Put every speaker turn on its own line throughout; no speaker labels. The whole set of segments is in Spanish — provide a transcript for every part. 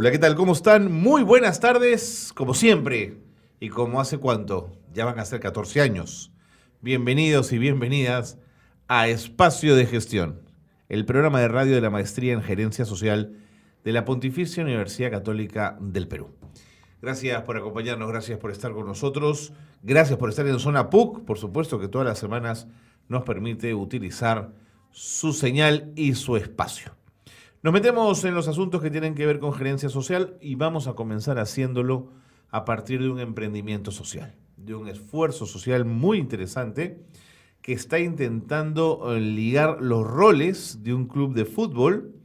Hola, ¿qué tal? ¿Cómo están? Muy buenas tardes, como siempre. Y como hace cuánto, ya van a ser 14 años. Bienvenidos y bienvenidas a Espacio de Gestión, el programa de radio de la Maestría en Gerencia Social de la Pontificia Universidad Católica del Perú. Gracias por acompañarnos, gracias por estar con nosotros, gracias por estar en Zona PUC, por supuesto que todas las semanas nos permite utilizar su señal y su espacio. Nos metemos en los asuntos que tienen que ver con gerencia social y vamos a comenzar haciéndolo a partir de un emprendimiento social, de un esfuerzo social muy interesante que está intentando ligar los roles de un club de fútbol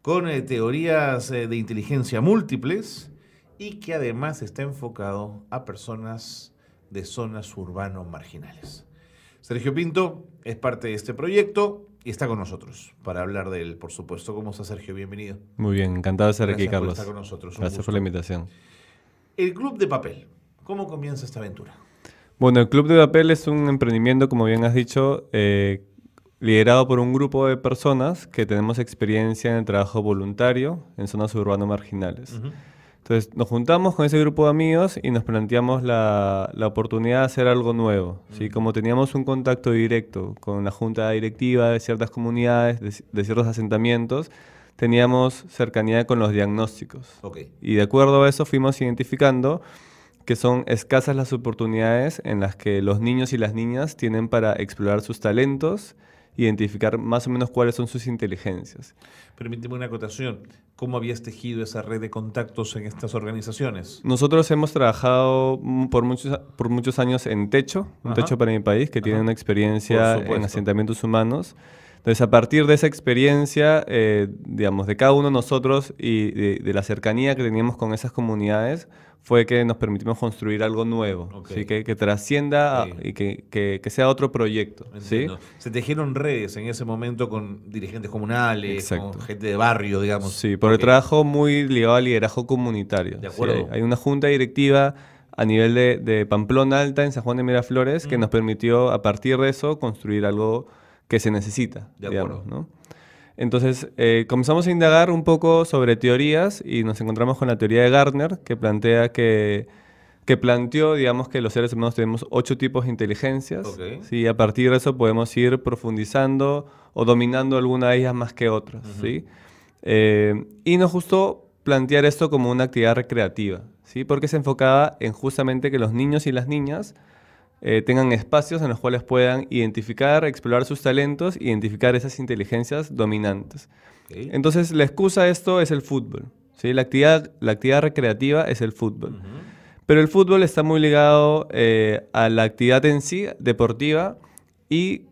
con teorías de inteligencia múltiples y que además está enfocado a personas de zonas urbanos marginales. Sergio Pinto es parte de este proyecto y está con nosotros para hablar de él, por supuesto. ¿Cómo está, Sergio? Bienvenido.
Muy bien, encantado de estar aquí,
Gracias por
Carlos.
estar con nosotros.
Gracias por la invitación.
El Club de Papel. ¿Cómo comienza esta aventura?
Bueno, el Club de Papel es un emprendimiento, como bien has dicho, liderado por un grupo de personas que tenemos experiencia en el trabajo voluntario en zonas urbanas marginales. Entonces, nos juntamos con ese grupo de amigos y nos planteamos la oportunidad de hacer algo nuevo. ¿Sí? Como teníamos un contacto directo con la junta directiva de ciertas comunidades, de ciertos asentamientos, teníamos cercanía con los diagnósticos. Y de acuerdo a eso fuimos identificando que son escasas las oportunidades en las que los niños y las niñas tienen para explorar sus talentos, identificar más o menos cuáles son sus inteligencias.
Permíteme una acotación. ¿Cómo habías tejido esa red de contactos en estas organizaciones?
Nosotros hemos trabajado por muchos años en Techo, un Techo para mi país, que tiene una experiencia en asentamientos humanos. Entonces, a partir de esa experiencia, digamos, de cada uno de nosotros y de la cercanía que teníamos con esas comunidades, fue que nos permitimos construir algo nuevo, ¿sí? que trascienda y que sea otro proyecto. ¿Sí?
Se tejieron redes en ese momento con dirigentes comunales, con gente de barrio, digamos.
Sí, por el trabajo muy ligado al liderazgo comunitario.
De acuerdo.
Sí, hay una junta directiva a nivel de Pamplona Alta, en San Juan de Miraflores, que nos permitió, a partir de eso, construir algo que se necesita.
De acuerdo.
Digamos, ¿no? Entonces, comenzamos a indagar un poco sobre teorías y nos encontramos con la teoría de Gardner, que planteó, digamos, que los seres humanos tenemos 8 tipos de inteligencias. ¿Sí? A partir de eso podemos ir profundizando o dominando alguna de ellas más que otras. ¿Sí? Y nos gustó plantear esto como una actividad recreativa, ¿sí? Porque se enfocaba en justamente que los niños y las niñas tengan espacios en los cuales puedan identificar, explorar sus talentos, identificar esas inteligencias dominantes. Entonces, la excusa de esto es el fútbol. ¿Sí? La actividad recreativa es el fútbol. Pero el fútbol está muy ligado a la actividad en sí, deportiva, y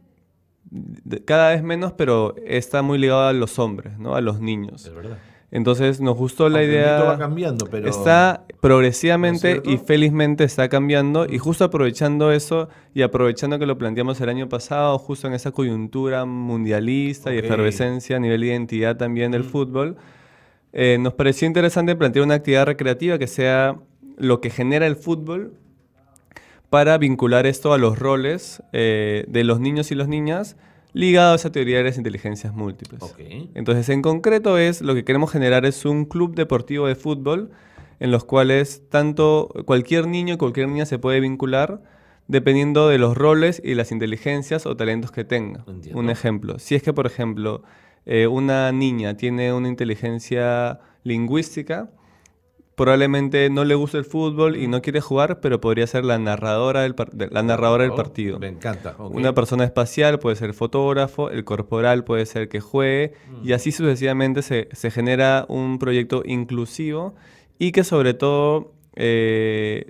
cada vez menos, pero está muy ligado a los hombres, ¿no? A los niños.
Es verdad.
Entonces nos gustó la idea.
El va cambiando, pero
está progresivamente y felizmente está cambiando, y justo aprovechando eso y aprovechando que lo planteamos el año pasado, justo en esa coyuntura mundialista y efervescencia a nivel de identidad también del fútbol, nos pareció interesante plantear una actividad recreativa que sea lo que genera el fútbol para vincular esto a los roles de los niños y las niñas, ligado a esa teoría de las inteligencias múltiples. Entonces, en concreto, lo que queremos generar es un club deportivo de fútbol en los cuales tanto cualquier niño y cualquier niña se puede vincular dependiendo de los roles y las inteligencias o talentos que tenga.
Entiendo.
Un ejemplo, si es que, por ejemplo, una niña tiene una inteligencia lingüística, probablemente no le gusta el fútbol y no quiere jugar, pero podría ser la narradora del partido.
Me encanta.
Una persona espacial puede ser fotógrafo, el corporal puede ser que juegue, y así sucesivamente se genera un proyecto inclusivo y que sobre todo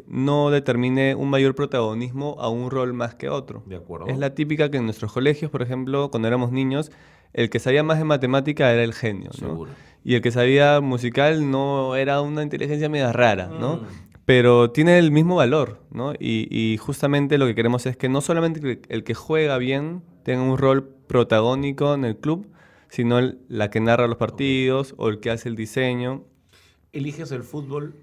no determine un mayor protagonismo a un rol más que otro.
De acuerdo.
Es la típica que en nuestros colegios, por ejemplo, cuando éramos niños, el que sabía más de matemática era el genio, ¿no?
Seguro.
Y el que sabía musical no era una inteligencia media rara, ¿no? Pero tiene el mismo valor, ¿no? Y justamente lo que queremos es que no solamente el que juega bien tenga un rol protagónico en el club, sino la que narra los partidos o el que hace el diseño.
¿Eliges el fútbol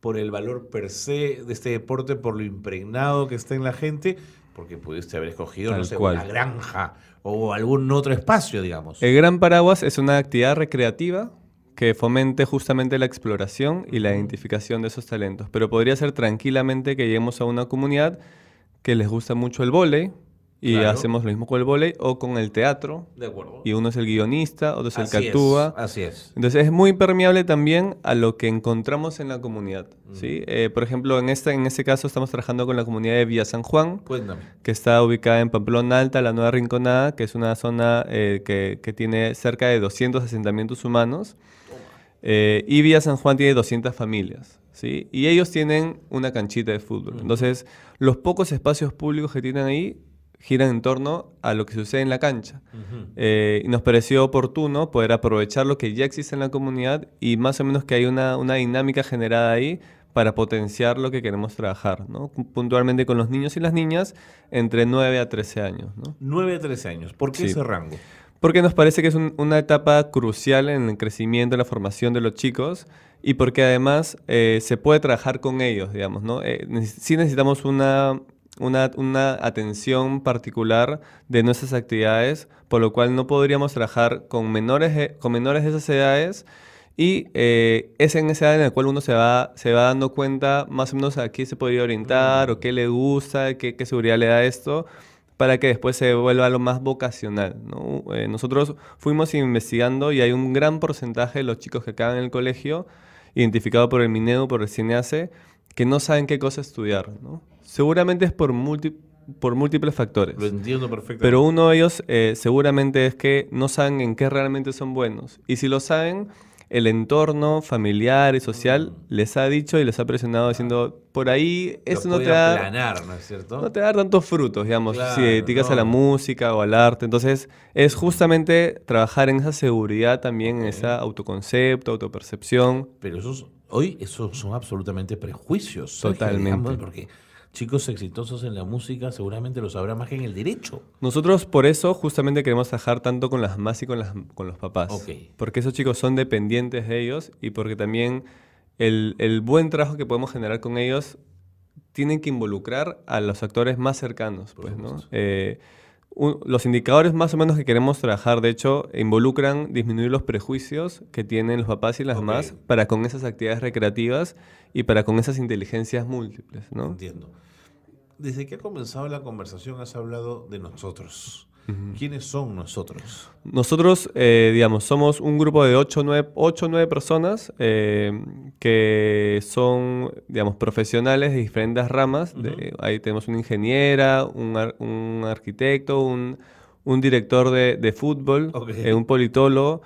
por el valor per se de este deporte, por lo impregnado que está en la gente? Porque pudiste haber escogido, no sé, una granja o algún otro espacio, digamos.
El Gran Paraguas es una actividad recreativa que fomente justamente la exploración y la identificación de esos talentos. Pero podría ser tranquilamente que lleguemos a una comunidad que les gusta mucho el vóley y hacemos lo mismo con el vóley o con el teatro.
De acuerdo.
Y uno es el guionista, otro es el que
Así
actúa.
Así es.
Entonces es muy permeable también a lo que encontramos en la comunidad, ¿sí? Por ejemplo, en este caso estamos trabajando con la comunidad de Villa San Juan.
Cuéntame.
Que está ubicada en Pamplona Alta, la Nueva Rinconada, que es una zona que tiene cerca de 200 asentamientos humanos. Y Villa San Juan tiene 200 familias, ¿sí? Y ellos tienen una canchita de fútbol. Entonces, los pocos espacios públicos que tienen ahí giran en torno a lo que sucede en la cancha. Y nos pareció oportuno poder aprovechar lo que ya existe en la comunidad y más o menos que hay una dinámica generada ahí para potenciar lo que queremos trabajar, ¿no? Puntualmente con los niños y las niñas entre 9 a 13 años, ¿no?
9 a 13 años. ¿Por qué ese rango?
Porque nos parece que es una etapa crucial en el crecimiento, en la formación de los chicos y porque además se puede trabajar con ellos, digamos, ¿no? Sí necesitamos una atención particular de nuestras actividades, por lo cual no podríamos trabajar con menores de esas edades y es en esa edad en la cual uno se va dando cuenta más o menos a qué se podría orientar o qué le gusta, qué seguridad le da esto, para que después se vuelva lo más vocacional, ¿no? Nosotros fuimos investigando y hay un gran porcentaje de los chicos que acaban en el colegio, identificado por el Minedu, por el CINEACE, que no saben qué cosa estudiar, ¿no? Seguramente es por múltiples factores.
Lo entiendo perfectamente.
Pero uno de ellos seguramente es que no saben en qué realmente son buenos. Y si lo saben, el entorno familiar y social les ha dicho y les ha presionado diciendo, por ahí eso no te da...
aplanar, ¿no es cierto?
No te va a dar tantos frutos, digamos,
Claro,
si dedicas a la música o al arte. Entonces, es justamente trabajar en esa seguridad también, en ese autoconcepto, autopercepción.
Pero esos son absolutamente prejuicios.
Totalmente.
Digamos, porque chicos exitosos en la música seguramente lo sabrán más que en el derecho.
Nosotros por eso justamente queremos trabajar tanto con las mamás y con los papás. Porque esos chicos son dependientes de ellos y porque también el buen trabajo que podemos generar con ellos tienen que involucrar a los actores más cercanos, pues, ¿no? Los indicadores más o menos que queremos trabajar, de hecho, involucran disminuir los prejuicios que tienen los papás y las mamás para con esas actividades recreativas y para con esas inteligencias múltiples, ¿no?
Entiendo. Desde que ha comenzado la conversación has hablado de nosotros. ¿Quiénes son nosotros? Nosotros,
digamos, somos un grupo de 8 o 9 personas que son, digamos, profesionales de diferentes ramas. Ahí tenemos una ingeniera, un arquitecto, un director de fútbol, un politólogo,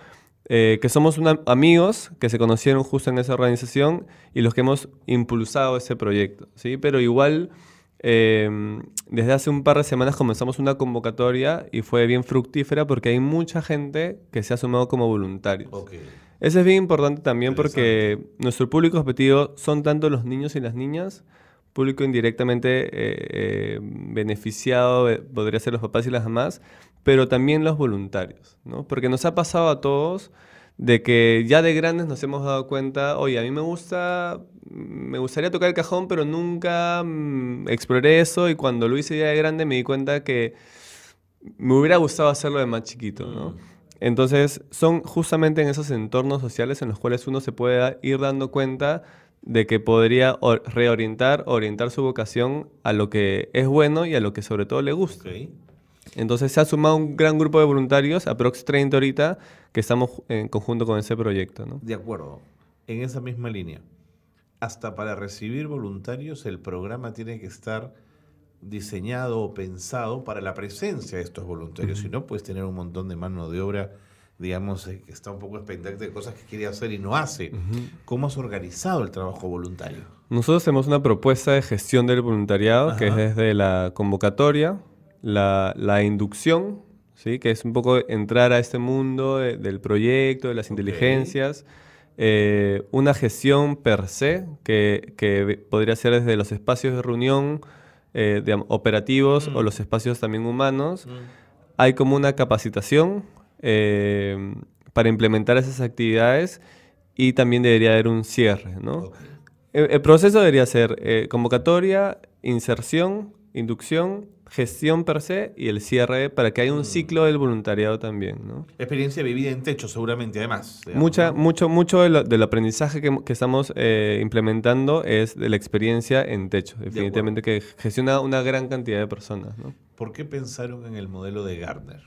que somos amigos que se conocieron justo en esa organización y los que hemos impulsado ese proyecto, ¿sí? Pero igual... desde hace un par de semanas comenzamos una convocatoria y fue bien fructífera porque hay mucha gente que se ha sumado como voluntarios. Eso es bien importante también porque nuestro público objetivo son tanto los niños y las niñas, público indirectamente beneficiado podría ser los papás y las mamás, pero también los voluntarios, ¿no? Porque nos ha pasado a todos de que ya de grandes nos hemos dado cuenta, oye, a mí me gustaría tocar el cajón, pero nunca exploré eso y cuando lo hice ya de grande me di cuenta que me hubiera gustado hacerlo de más chiquito, ¿no? Entonces, son justamente en esos entornos sociales en los cuales uno se puede ir dando cuenta de que podría orientar su vocación a lo que es bueno y a lo que sobre todo le gusta. Entonces se ha sumado un gran grupo de voluntarios, aprox 30 ahorita, que estamos en conjunto con ese proyecto, ¿no?
De acuerdo. En esa misma línea, hasta para recibir voluntarios el programa tiene que estar diseñado o pensado para la presencia de estos voluntarios. Si no, puedes tener un montón de mano de obra, digamos, que está un poco expectante de cosas que quiere hacer y no hace. ¿Cómo has organizado el trabajo voluntario?
Nosotros tenemos una propuesta de gestión del voluntariado que es desde la convocatoria, la inducción, ¿sí? Que es un poco entrar a este mundo del proyecto, de las inteligencias, una gestión per se, que podría ser desde los espacios de reunión digamos, operativos o los espacios también humanos. Hay como una capacitación para implementar esas actividades y también debería haber un cierre, ¿no? El proceso debería ser convocatoria, inserción, inducción gestión per se y el cierre para que haya un ciclo del voluntariado también, ¿no?
Experiencia vivida en techo, seguramente, además. Digamos,
Mucho del aprendizaje que estamos implementando es de la experiencia en techo. Definitivamente que gestiona una gran cantidad de personas, ¿no?
¿Por qué pensaron en el modelo de Gardner?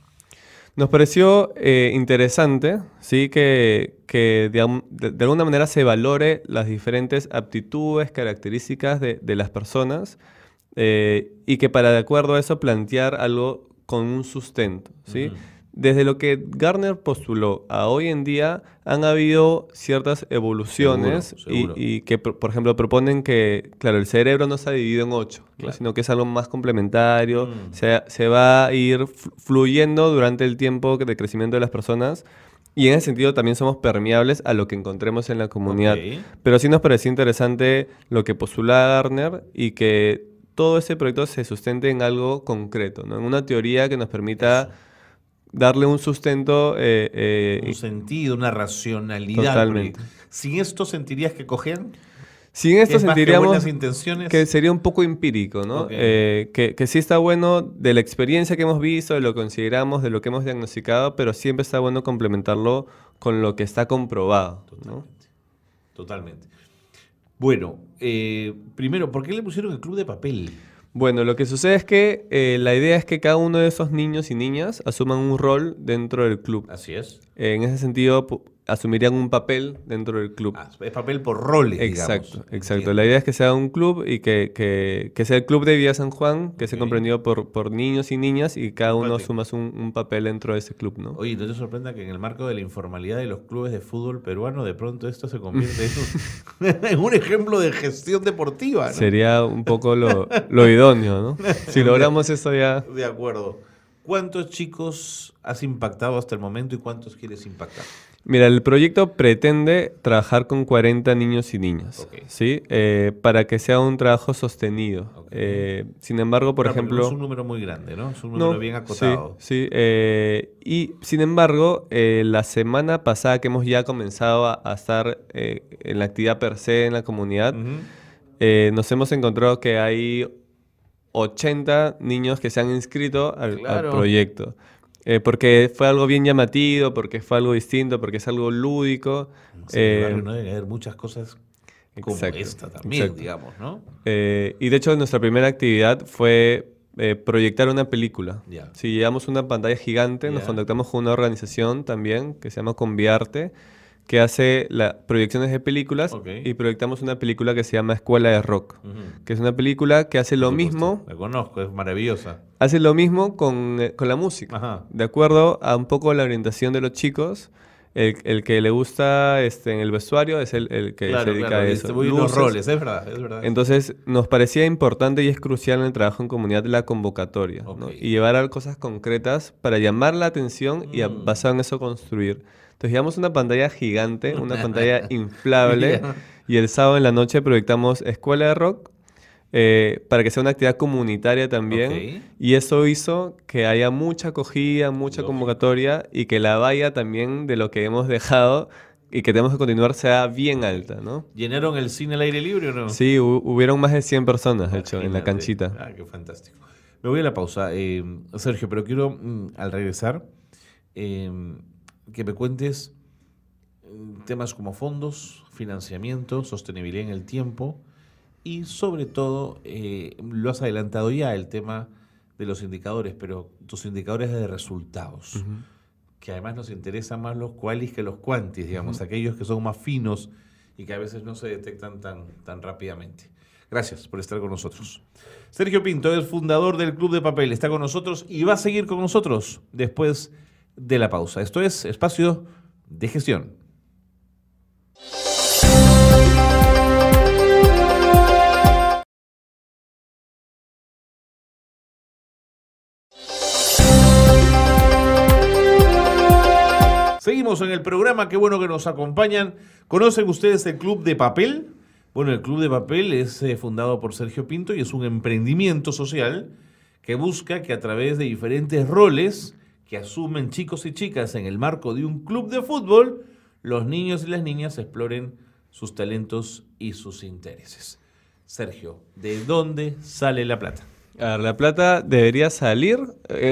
Nos pareció interesante, ¿sí? que de alguna manera se valore las diferentes aptitudes, características de las personas y que para de acuerdo a eso plantear algo con un sustento, ¿sí? Desde lo que Gardner postuló a hoy en día han habido ciertas evoluciones
seguro.
Y que, por ejemplo, proponen que, claro, el cerebro no se ha dividido en 8, claro, sino que es algo más complementario, se va a ir fluyendo durante el tiempo de crecimiento de las personas y en ese sentido también somos permeables a lo que encontremos en la comunidad. Pero sí nos pareció interesante lo que postula Gardner y que todo ese proyecto se sustente en algo concreto, ¿no? En una teoría que nos permita darle un sustento.
Un sentido, una racionalidad.
Totalmente.
¿Sin esto sentirías que cogen?
Sin esto sentiríamos
buenas intenciones?
Que sería un poco empírico, ¿no? Que sí está bueno de la experiencia que hemos visto, de lo que consideramos, de lo que hemos diagnosticado, pero siempre está bueno complementarlo con lo que está comprobado.
Totalmente. Bueno, primero, ¿por qué le pusieron el club de papel?
Bueno, lo que sucede es que la idea es que cada uno de esos niños y niñas asuman un rol dentro del club.
Así es.
En ese sentido, asumirían un papel dentro del club.
Es papel por roles,
exacto,
digamos.
Exacto. La idea es que sea un club y que sea el club de Villa San Juan, que sea comprendido por niños y niñas y cada uno asuma un papel dentro de ese club, ¿no?
Oye, no te sorprenda que en el marco de la informalidad de los clubes de fútbol peruano, de pronto esto se convierte en un ejemplo de gestión deportiva, ¿no?
Sería un poco lo idóneo, ¿no? Si logramos eso ya...
De acuerdo. ¿Cuántos chicos has impactado hasta el momento y cuántos quieres impactar?
Mira, el proyecto pretende trabajar con 40 niños y niñas, ¿sí? Para que sea un trabajo sostenido. Sin embargo, por ejemplo...
No es un número muy grande, ¿no? Es un número bien acotado.
Sí. Y sin embargo, la semana pasada que hemos ya comenzado a estar en la actividad per se en la comunidad, nos hemos encontrado que hay 80 niños que se han inscrito al proyecto. Porque fue algo bien llamativo, porque fue algo distinto, porque es algo lúdico.
Sin embargo, no debe haber muchas cosas como esta también, digamos, ¿no?
Y de hecho, nuestra primera actividad fue proyectar una película. Si llevamos una pantalla gigante, nos contactamos con una organización también que se llama Conviarte, que hace proyecciones de películas y proyectamos una película que se llama Escuela de Rock, que es una película que hace lo mismo.
La conozco, es maravillosa.
Hace lo mismo con la música, de acuerdo a un poco la orientación de los chicos. El que le gusta en el vestuario es el que se dedica a eso.
Los roles, es verdad.
Entonces, nos parecía importante y es crucial en el trabajo en comunidad la convocatoria, ¿no? Y llevar a cosas concretas para llamar la atención y basado en eso construir. Entonces llevamos una pantalla gigante, una pantalla inflable, y el sábado en la noche proyectamos Escuela de Rock para que sea una actividad comunitaria también. Y eso hizo que haya mucha acogida, mucha convocatoria y que la valla también de lo que hemos dejado y que tenemos que continuar sea bien alta, ¿no?
¿Llenaron el cine al aire libre o no?
Sí, hubieron más de 100 personas, de hecho, en la canchita.
Qué fantástico. Me voy a la pausa, Sergio, pero quiero, al regresar, que me cuentes temas como fondos, financiamiento, sostenibilidad en el tiempo y sobre todo, lo has adelantado ya, el tema de los indicadores, pero tus indicadores de resultados, que además nos interesan más los qualis que los quantis, digamos, aquellos que son más finos y que a veces no se detectan tan rápidamente. Gracias por estar con nosotros. Sergio Pinto es fundador del Club de Papel, está con nosotros y va a seguir con nosotros después de la pausa. Esto es Espacio de Gestión. Seguimos en el programa, qué bueno que nos acompañan. ¿Conocen ustedes el Club de Papel? Bueno, el Club de Papel es fundado por Sergio Pinto y es un emprendimiento social que busca que a través de diferentes roles que asumen chicos y chicas en el marco de un club de fútbol, los niños y las niñas exploren sus talentos y sus intereses. Sergio, ¿de dónde sale la plata?
A ver, la plata debería salir,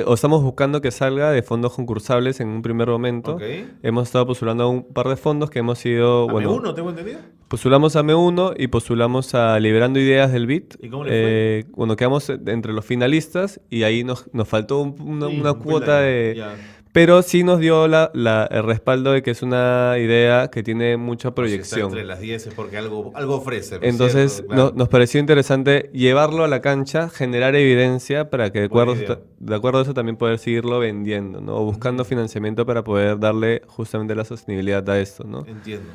o estamos buscando que salga de fondos concursables en un primer momento.
Okay.
Hemos estado postulando a un par de fondos que hemos ido...
¿AME1, tengo entendido?
Postulamos a AME1 y postulamos a Liberando Ideas del BIT.
¿Y cómo le fue?
Bueno, quedamos entre los finalistas y ahí nos faltó una cuota de...
Ya.
Pero sí nos dio el respaldo de que es una idea que tiene mucha proyección.
Si está entre las 10 es porque algo ofrece.
Entonces
claro.
nos pareció interesante llevarlo a la cancha, generar evidencia para que de acuerdo a eso también poder seguirlo vendiendo, ¿no? O buscando financiamiento para poder darle justamente la sostenibilidad a esto, ¿no?
Entiendo.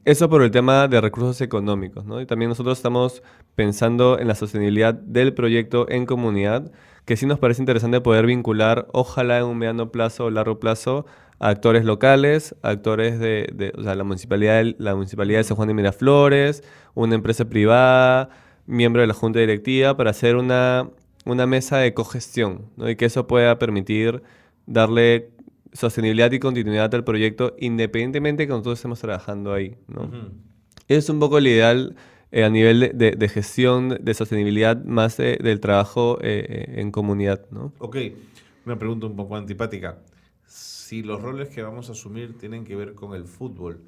Eso por el tema de recursos económicos, ¿no? Y también nosotros estamos pensando en la sostenibilidad del proyecto en comunidad, que sí nos parece interesante poder vincular, ojalá en un mediano plazo o largo plazo, a actores locales, actores o sea, la municipalidad de San Juan de Miraflores, una empresa privada, miembro de la junta directiva, para hacer una mesa de cogestión, ¿no? Y que eso pueda permitir darle sostenibilidad y continuidad al proyecto, independientemente de que nosotros estemos trabajando ahí, ¿no? Es un poco el ideal a nivel de gestión, de sostenibilidad, más del trabajo en comunidad, ¿no?
Ok, una pregunta un poco antipática. Si los roles que vamos a asumir tienen que ver con el fútbol,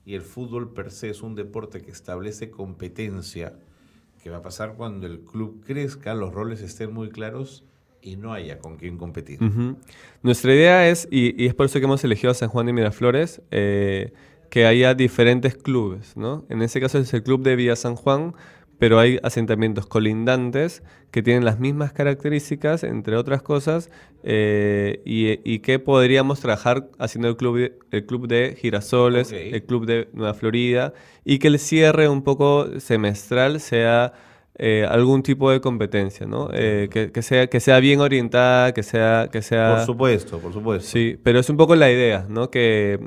y el fútbol per se es un deporte que establece competencia, ¿qué va a pasar cuando el club crezca, los roles estén muy claros y no haya con quién competir?
Nuestra idea es, y es por eso que hemos elegido a San Juan de Miraflores, que haya diferentes clubes, ¿no? En ese caso es el club de Villa San Juan, pero hay asentamientos colindantes que tienen las mismas características, entre otras cosas, y que podríamos trabajar haciendo el club de Girasoles,
Okay.
el club de Nueva Florida, y que el cierre un poco semestral sea algún tipo de competencia, ¿no? Que sea bien orientada, que sea...
Por supuesto.
Sí, pero es un poco la idea, ¿no? Que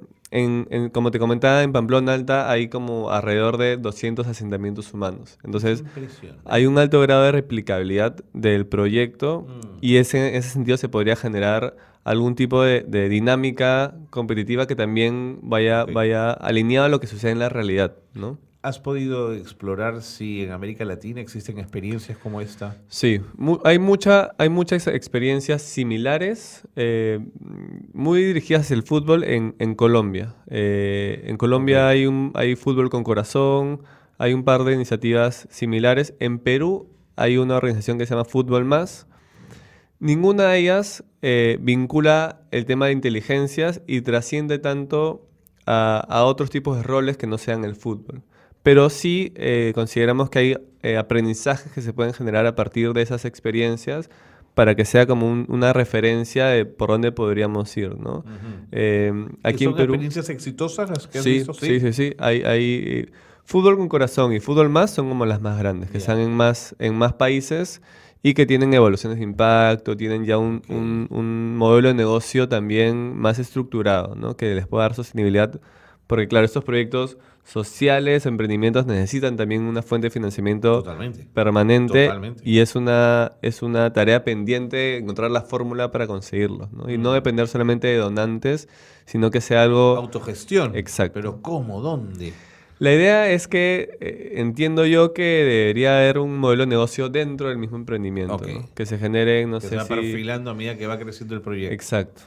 como te comentaba, en Pamplona Alta hay como alrededor de 200 asentamientos humanos. Entonces, hay un alto grado de replicabilidad del proyecto y en ese sentido se podría generar algún tipo de dinámica competitiva que también vaya alineado a lo que sucede en la realidad, ¿no?
¿Has podido explorar si en América Latina existen experiencias como esta?
Sí, hay muchas experiencias similares, muy dirigidas hacia el fútbol en Colombia. En Colombia hay fútbol con corazón, hay un par de iniciativas similares. En Perú hay una organización que se llama Fútbol Más. Ninguna de ellas vincula el tema de inteligencias y trasciende tanto a otros tipos de roles que no sean el fútbol. Pero sí consideramos que hay aprendizajes que se pueden generar a partir de esas experiencias para que sea como una referencia de por dónde podríamos ir, ¿no?
Aquí en Perú, experiencias exitosas las que has visto?
Sí. Hay fútbol con corazón y fútbol más son como las más grandes, que están en más países y que tienen evaluaciones de impacto, tienen ya un modelo de negocio también más estructurado, ¿no? Que les pueda dar sostenibilidad, porque claro, estos proyectos sociales, emprendimientos necesitan también una fuente de financiamiento permanente. Y es una tarea pendiente encontrar la fórmula para conseguirlo, ¿no? Y no depender solamente de donantes, sino que sea algo...
Autogestión.
Exacto.
Pero ¿cómo? ¿Dónde?
La idea es que entiendo yo que debería haber un modelo de negocio dentro del mismo emprendimiento, ¿no? Que se genere, no sé si...
se va perfilando a medida que va creciendo el proyecto.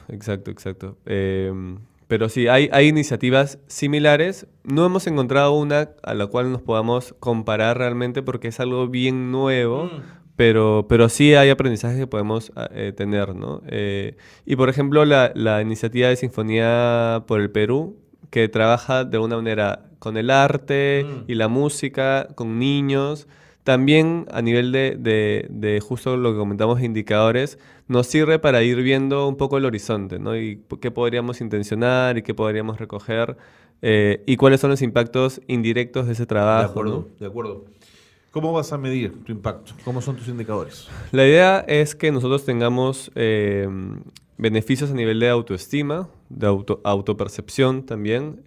Exacto. Pero sí, hay iniciativas similares. No hemos encontrado una a la cual nos podamos comparar realmente porque es algo bien nuevo, pero sí hay aprendizajes que podemos tener, ¿no? Y por ejemplo, la iniciativa de Sinfonía por el Perú, que trabaja de una manera con el arte y la música, con niños. También a nivel de justo lo que comentamos, indicadores, nos sirve para ir viendo un poco el horizonte, ¿no? Y qué podríamos intencionar y qué podríamos recoger y cuáles son los impactos indirectos de ese trabajo.
De acuerdo. ¿Cómo vas a medir tu impacto? ¿Cómo son tus indicadores?
La idea es que nosotros tengamos beneficios a nivel de autoestima, de autopercepción también,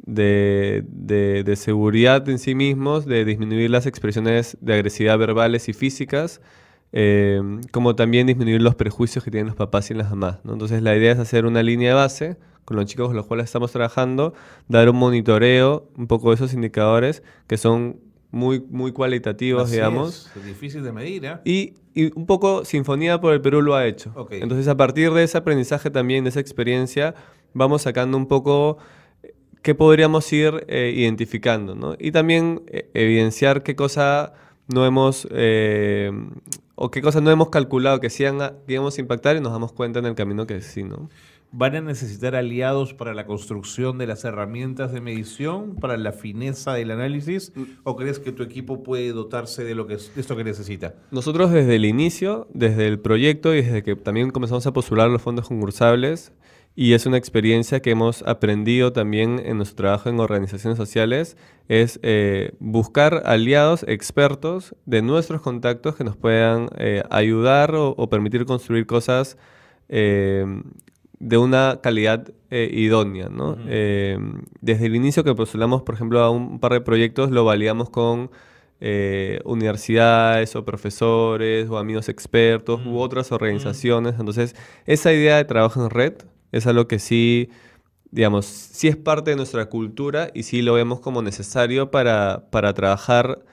de seguridad en sí mismos, de disminuir las expresiones de agresividad verbales y físicas, como también disminuir los prejuicios que tienen los papás y las mamás, ¿no? Entonces la idea es hacer una línea de base con los chicos con los cuales estamos trabajando, dar un monitoreo, un poco de esos indicadores que son muy cualitativos,
Así
digamos.
Es difícil de medir, ¿eh?
Y un poco Sinfonía por el Perú lo ha hecho.
Okay.
Entonces, a partir de ese aprendizaje también, de esa experiencia, vamos sacando un poco qué podríamos ir identificando, ¿no? Y también evidenciar qué cosa no hemos, o qué cosas no hemos calculado que que íbamos a impactar y nos damos cuenta en el camino que sí, ¿no?
¿Van a necesitar aliados para la construcción de las herramientas de medición, para la fineza del análisis? ¿O crees que tu equipo puede dotarse de esto que necesita?
Nosotros desde el inicio, desde el proyecto y desde que también comenzamos a postular los fondos concursables, y es una experiencia que hemos aprendido también en nuestro trabajo en organizaciones sociales, es buscar aliados, expertos de nuestros contactos que nos puedan ayudar o permitir construir cosas de una calidad idónea, ¿no? Desde el inicio que postulamos, por ejemplo, a un par de proyectos, lo validamos con universidades o profesores o amigos expertos u otras organizaciones. Entonces, esa idea de trabajo en red es algo que sí, digamos, sí es parte de nuestra cultura y sí lo vemos como necesario para trabajar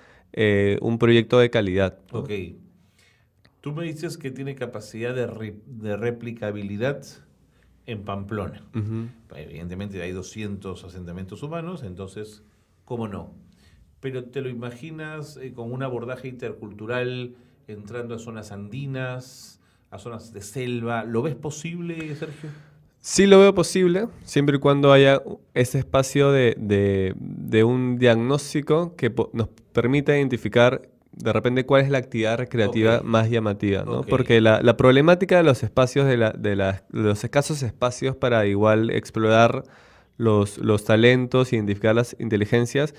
un proyecto de calidad, ¿no?
Ok. Tú me dices que tiene capacidad de replicabilidad en Pamplona. Evidentemente hay 200 asentamientos humanos, entonces, ¿cómo no? Pero ¿te lo imaginas con un abordaje intercultural entrando a zonas andinas, a zonas de selva? ¿Lo ves posible, Sergio?
Sí lo veo posible, siempre y cuando haya ese espacio de un diagnóstico que nos permita identificar de repente cuál es la actividad recreativa más llamativa, ¿no? Porque la problemática de los espacios, de los escasos espacios para igual explorar los talentos, identificar las inteligencias,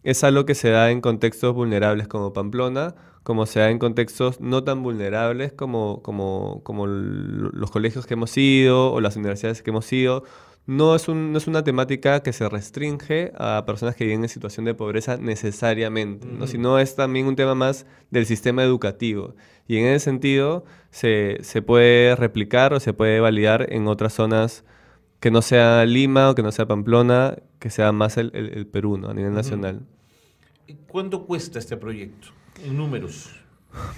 es algo que se da en contextos vulnerables como Pamplona, como se da en contextos no tan vulnerables como los colegios que hemos ido o las universidades que hemos ido. No es una temática que se restringe a personas que viven en situación de pobreza necesariamente, ¿no? Sino es también un tema más del sistema educativo. Y en ese sentido se puede replicar o se puede validar en otras zonas que no sea Lima o que no sea Pamplona, que sea más el Perú, ¿no? A nivel nacional.
¿Cuánto cuesta este proyecto en números?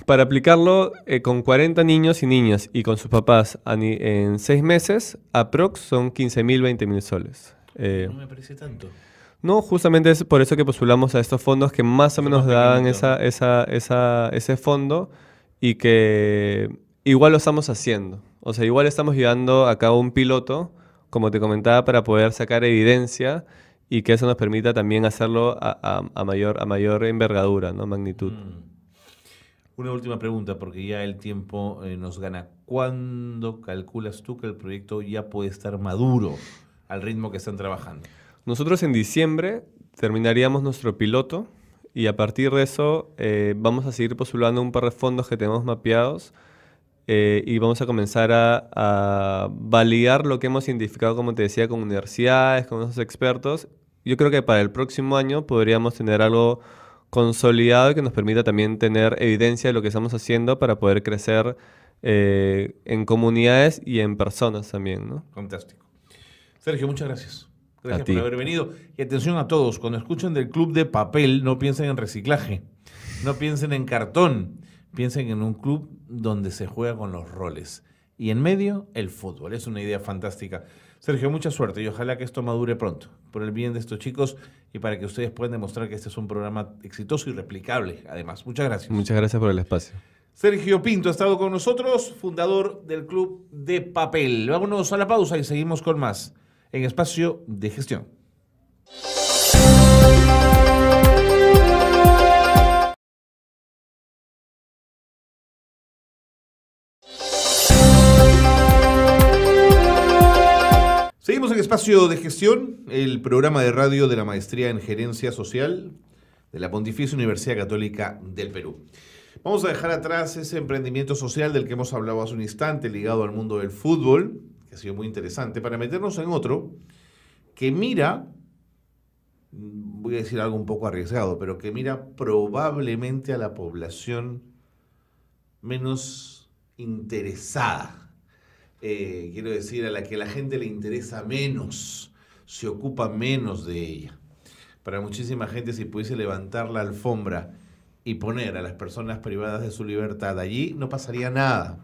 Para aplicarlo con 40 niños y niñas y con sus papás en 6 meses, aprox son 15.000, 20.000 soles.
No me parece tanto.
No, justamente es por eso que postulamos a estos fondos que más o menos dan ese fondo y que igual lo estamos haciendo. O sea, igual estamos llevando a cabo un piloto, como te comentaba, para poder sacar evidencia y que eso nos permita también hacerlo a mayor envergadura, ¿no? Magnitud.
Una última pregunta, porque ya el tiempo nos gana. ¿Cuándo calculas tú que el proyecto ya puede estar maduro al ritmo que están trabajando?
Nosotros en diciembre terminaríamos nuestro piloto y a partir de eso vamos a seguir postulando un par de fondos que tenemos mapeados y vamos a comenzar a validar lo que hemos identificado, como te decía, con universidades, con esos expertos. Yo creo que para el próximo año podríamos tener algo consolidado y que nos permita también tener evidencia de lo que estamos haciendo para poder crecer en comunidades y en personas también, ¿no?
Fantástico. Sergio, muchas gracias. Gracias por haber venido. Y atención a todos, cuando escuchen del Club de Papel, no piensen en reciclaje, no piensen en cartón, piensen en un club donde se juega con los roles. Y en medio, el fútbol. Es una idea fantástica. Sergio, mucha suerte y ojalá que esto madure pronto, por el bien de estos chicos y para que ustedes puedan demostrar que este es un programa exitoso y replicable, además. Muchas gracias.
Muchas gracias por el espacio.
Sergio Pinto ha estado con nosotros, fundador del Club de Papel. Vámonos a la pausa y seguimos con más en Espacio de Gestión. Seguimos en Espacio de Gestión, el programa de radio de la Maestría en Gerencia Social de la Pontificia Universidad Católica del Perú. Vamos a dejar atrás ese emprendimiento social del que hemos hablado hace un instante, ligado al mundo del fútbol, que ha sido muy interesante, para meternos en otro que mira, voy a decir algo un poco arriesgado, pero que mira probablemente a la población menos interesada. Quiero decir, a la que la gente le interesa menos, se ocupa menos de ella. para muchísima gente, si pudiese levantar la alfombra y poner a las personas privadas de su libertad allí, no pasaría nada.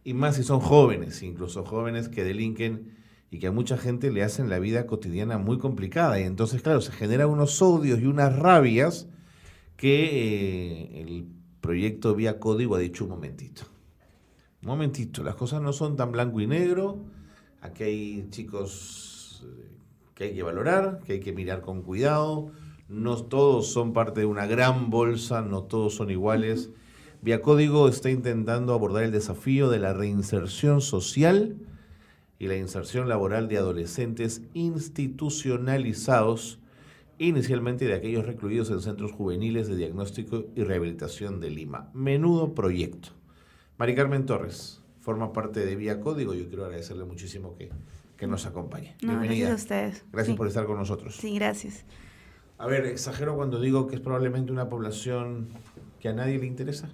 Y más si son jóvenes, incluso jóvenes que delinquen y que a mucha gente le hacen la vida cotidiana muy complicada. Y entonces, claro, se generan unos odios y unas rabias que el proyecto Vía Código ha dicho un momentito, las cosas no son tan blanco y negro, aquí hay chicos que hay que valorar, que hay que mirar con cuidado, no todos son parte de una gran bolsa, no todos son iguales. Vía Código está intentando abordar el desafío de la reinserción social y la inserción laboral de adolescentes institucionalizados, inicialmente de aquellos recluidos en centros juveniles de diagnóstico y rehabilitación de Lima. Menudo proyecto. Mari Carmen Torres forma parte de Vía Código. Yo quiero agradecerle muchísimo que nos acompañe.
No,
bienvenida.
Gracias a ustedes.
Gracias
sí.
por estar con nosotros.
Sí, gracias.
A ver, ¿exagero cuando digo que es probablemente una población que a nadie le interesa?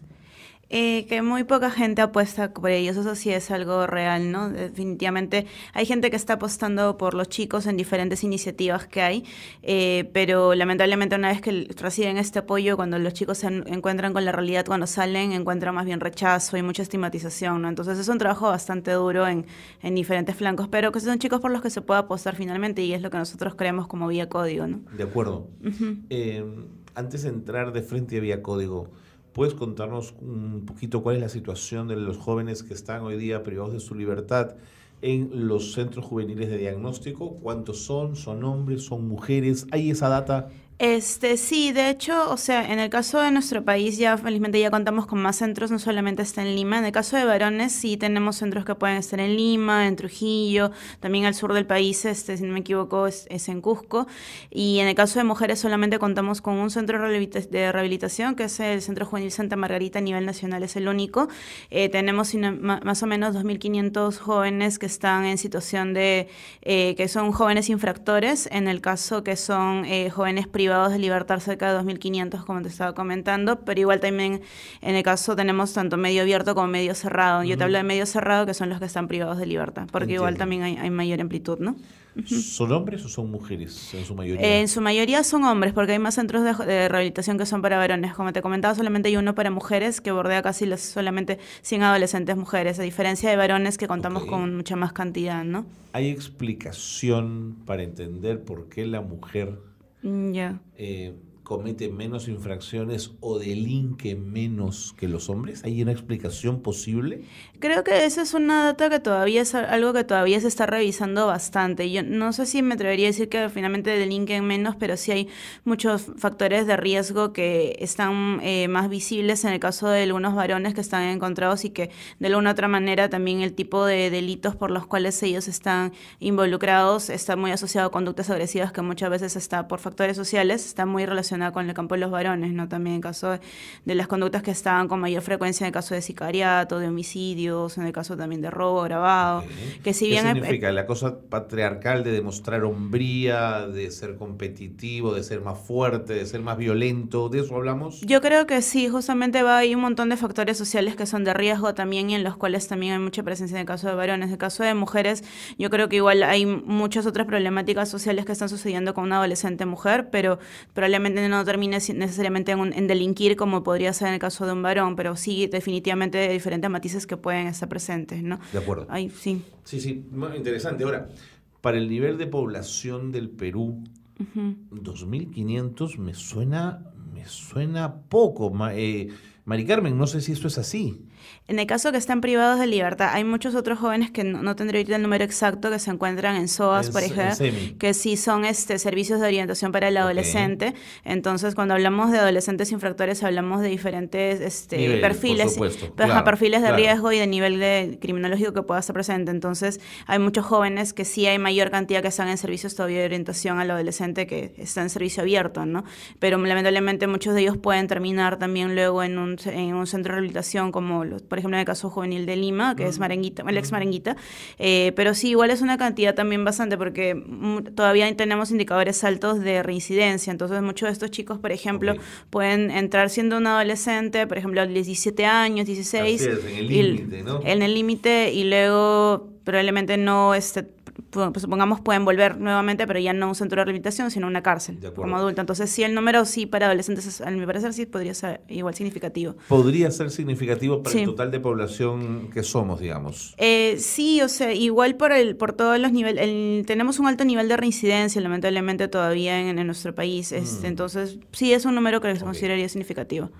Que muy poca gente apuesta por ellos, eso sí es algo real, ¿no? Definitivamente hay gente que está apostando por los chicos en diferentes iniciativas que hay, pero lamentablemente una vez que reciben este apoyo, cuando los chicos se encuentran con la realidad, cuando salen, encuentran más bien rechazo y mucha estigmatización, ¿no? Entonces es un trabajo bastante duro en diferentes flancos, pero que son chicos por los que se puede apostar finalmente y es lo que nosotros creemos como Vía Código, ¿no?
De acuerdo. Antes de entrar de frente a Vía Código, ¿puedes contarnos un poquito cuál es la situación de los jóvenes que están hoy día privados de su libertad en los centros juveniles de diagnóstico? ¿Cuántos son? ¿Son hombres? ¿Son mujeres? ¿Hay esa data?
Sí, de hecho, o sea, en el caso de nuestro país ya felizmente ya contamos con más centros, no solamente está en Lima. En el caso de varones sí tenemos centros que pueden estar en Lima, en Trujillo, también al sur del país, si no me equivoco, es en Cusco. Y en el caso de mujeres solamente contamos con un centro de rehabilitación, que es el Centro Juvenil Santa Margarita a nivel nacional, es el único. Tenemos más o menos 2.500 jóvenes que están en situación de, que son jóvenes infractores, en el caso que son jóvenes privados de libertad, cerca de 2.500, como te estaba comentando, pero igual también en el caso tenemos tanto medio abierto como medio cerrado. Yo te hablo de medio cerrado, que son los que están privados de libertad, porque
Entiendo.
igual también hay mayor amplitud, ¿no?
¿Son hombres o son mujeres en su mayoría?
En su mayoría son hombres, porque hay más centros de rehabilitación que son para varones. Como te comentaba, solamente hay uno para mujeres, que bordea casi solamente 100 adolescentes mujeres, a diferencia de varones que contamos con mucha más cantidad, ¿no?
¿Hay explicación para entender por qué la mujer comete menos infracciones o delinque menos que los hombres? ¿Hay una explicación posible?
Creo que esa es una data que todavía es algo que todavía se está revisando bastante. Yo no sé si me atrevería a decir que finalmente delinquen menos, pero sí hay muchos factores de riesgo que están más visibles en el caso de algunos varones que están encontrados y que de alguna u otra manera también el tipo de delitos por los cuales ellos están involucrados está muy asociado a conductas agresivas que muchas veces está por factores sociales, está muy relacionado con el campo de los varones, ¿no? También en caso de las conductas que estaban con mayor frecuencia en el caso de sicariato, de homicidios, en el caso también de robo agravado. Que si bien
¿Qué significa? ¿La cosa patriarcal de demostrar hombría, de ser competitivo, de ser más fuerte, de ser más violento? ¿De eso hablamos?
Yo creo que sí, justamente hay un montón de factores sociales que son de riesgo también y en los cuales también hay mucha presencia en el caso de varones. En el caso de mujeres, yo creo que igual hay muchas otras problemáticas sociales que están sucediendo con una adolescente mujer, pero probablemente no termine necesariamente en delinquir como podría ser en el caso de un varón, pero sí definitivamente de diferentes matices que pueden estar presentes, ¿no?
De acuerdo.
Sí.
Sí, interesante. Ahora, para el nivel de población del Perú, 2.500 me suena poco. Mari Carmen, no sé si esto es así.
En el caso que están privados de libertad, hay muchos otros jóvenes que no tendré ahorita el número exacto, que se encuentran en SOAS, por ejemplo, que sí son servicios de orientación para el adolescente. Entonces, cuando hablamos de adolescentes infractores, hablamos de diferentes niveles, perfiles, por supuesto, perfiles de riesgo y de nivel de criminológico que pueda estar presente. Entonces, hay muchos jóvenes que sí hay mayor cantidad que están en servicios todavía de orientación al adolescente que está en servicio abierto, ¿no? Pero lamentablemente muchos de ellos pueden terminar también luego en un centro de rehabilitación como por ejemplo en el caso juvenil de Lima, que es Marenguita, el ex Marenguita, pero sí, igual es una cantidad también bastante porque todavía tenemos indicadores altos de reincidencia, entonces muchos de estos chicos, por ejemplo, pueden entrar siendo un adolescente, por ejemplo, a 17 años, 16,
en el límite, ¿no?
En el límite y luego probablemente no supongamos pueden volver nuevamente, pero ya no a un centro de rehabilitación, sino a una cárcel como adulto. Entonces sí, el número sí para adolescentes, a mi parecer, sí podría ser igual significativo.
¿Podría ser significativo para el total de población que somos, digamos?
Sí, o sea, igual por todos los niveles. Tenemos un alto nivel de reincidencia, lamentablemente, todavía en nuestro país. Entonces, sí, es un número que se consideraría significativo.